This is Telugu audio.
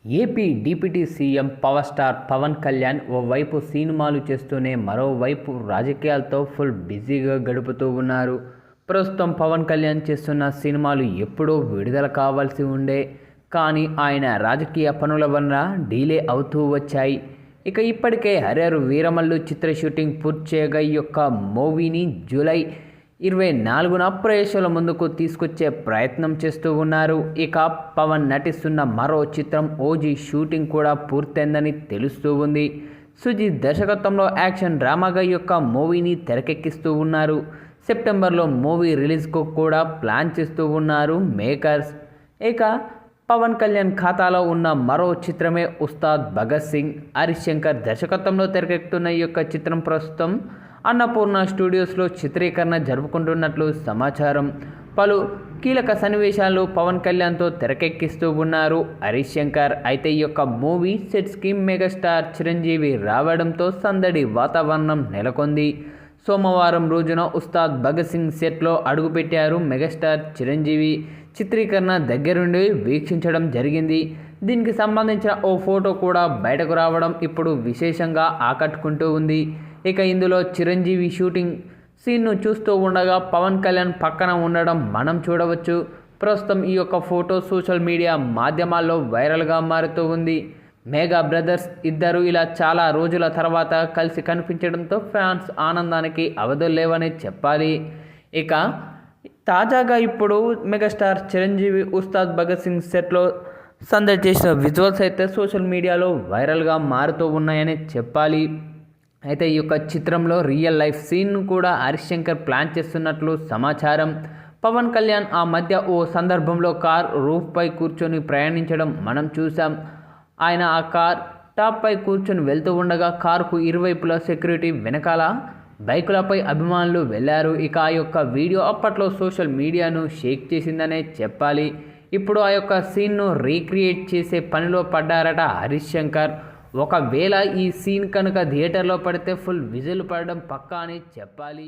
AP deputy CM power star Pawan Kalyan ఓవైపు సినిమాలు చేస్తూనే మరోవైపు రాజకీయాలతో ఫుల్ బిజీగా గడుపుతూ ఉన్నారు. ప్రస్తుతం పవన్ కళ్యాణ్ చేస్తున్న సినిమాలు ఎప్పుడూ విడుదల కావాల్సి ఉండే, కానీ ఆయన రాజకీయ పనుల వల్ల డిలే అవుతూ వచ్చాయి. ఇక ఇప్పటికే హరిహర వీరమల్లు చిత్ర షూటింగ్ పూర్తి చేయగా ఈ యొక్క మూవీని జూలై 24న ప్రేక్షకుల ముందుకు తీసుకొచ్చే ప్రయత్నం చేస్తూ ఉన్నారు. ఇక పవన్ నటిస్తున్న మరో చిత్రం ఓజీ షూటింగ్ కూడా పూర్తయిందని తెలుస్తూ ఉంది. సుజిత్ దర్శకత్వంలో యాక్షన్ డ్రామాగా యొక్క మూవీని తెరకెక్కిస్తూ ఉన్నారు. సెప్టెంబర్లో మూవీ రిలీజ్కు కూడా ప్లాన్ చేస్తూ ఉన్నారు మేకర్స్. ఇక పవన్ కళ్యాణ్ ఖాతాలో ఉన్న మరో చిత్రమే ఉస్తాద్ భగత్ సింగ్. హరీష్ శంకర్ దర్శకత్వంలో తెరకెక్కుతున్న ఈ యొక్క చిత్రం ప్రస్తుతం అన్నపూర్ణ స్టూడియోస్లో చిత్రీకరణ జరుపుకుంటున్నట్లు సమాచారం. పలు కీలక సన్నివేశాలు పవన్ కళ్యాణ్తో తెరకెక్కిస్తూ ఉన్నారు హరీష్ శంకర్. అయితే ఈ యొక్క మూవీ సెట్స్కి మెగాస్టార్ చిరంజీవి రావడంతో సందడి వాతావరణం నెలకొంది. సోమవారం రోజున ఉస్తాద్ భగత్ సింగ్ సెట్లో అడుగుపెట్టారు మెగాస్టార్ చిరంజీవి. చిత్రీకరణ దగ్గరుండి వీక్షించడం జరిగింది. దీనికి సంబంధించిన ఓ ఫోటో కూడా బయటకు రావడం ఇప్పుడు విశేషంగా ఆకట్టుకుంటూ ఉంది. ఇక ఇందులో చిరంజీవి షూటింగ్ సీన్ను చూస్తూ ఉండగా పవన్ కళ్యాణ్ పక్కన ఉండడం మనం చూడవచ్చు. ప్రస్తుతం ఈ యొక్క ఫోటో సోషల్ మీడియా మాధ్యమాల్లో వైరల్గా మారుతూ ఉంది. మెగా బ్రదర్స్ ఇద్దరు ఇలా చాలా రోజుల తర్వాత కలిసి కనిపించడంతో ఫ్యాన్స్ ఆనందానికి అవధులు లేవని చెప్పాలి. ఇక తాజాగా ఇప్పుడు మెగాస్టార్ చిరంజీవి ఉస్తాద్ భగత్ సింగ్ సెట్లో సందడి చేసిన విజువల్స్ అయితే సోషల్ మీడియాలో వైరల్గా మారుతూ ఉన్నాయని చెప్పాలి. అయితే ఈ యొక్క చిత్రంలో రియల్ లైఫ్ సీన్ను కూడా హరీష్ శంకర్ ప్లాన్ చేస్తున్నట్లు సమాచారం. పవన్ కళ్యాణ్ ఆ మధ్య ఓ సందర్భంలో కార్ రూఫ్పై కూర్చొని ప్రయాణించడం మనం చూసాం. ఆయన ఆ కార్ టాప్పై కూర్చొని వెళ్తూ ఉండగా కారుకు ఇరువైపులా సెక్యూరిటీ, వెనకాల బైకులపై అభిమానులు వెళ్లారు. ఇక ఆ యొక్క వీడియో అప్పట్లో సోషల్ మీడియాను షేక్ చేసిందనే చెప్పాలి. ఇప్పుడు ఆ యొక్క సీన్ను రీక్రియేట్ చేసే పనిలో పడ్డారట హరీష్ శంకర్. ఒకవేళ ఈ సీన్ కనుక థియేటర్లో పడితే ఫుల్ విజిల్ పడడం పక్కా అని చెప్పాలి.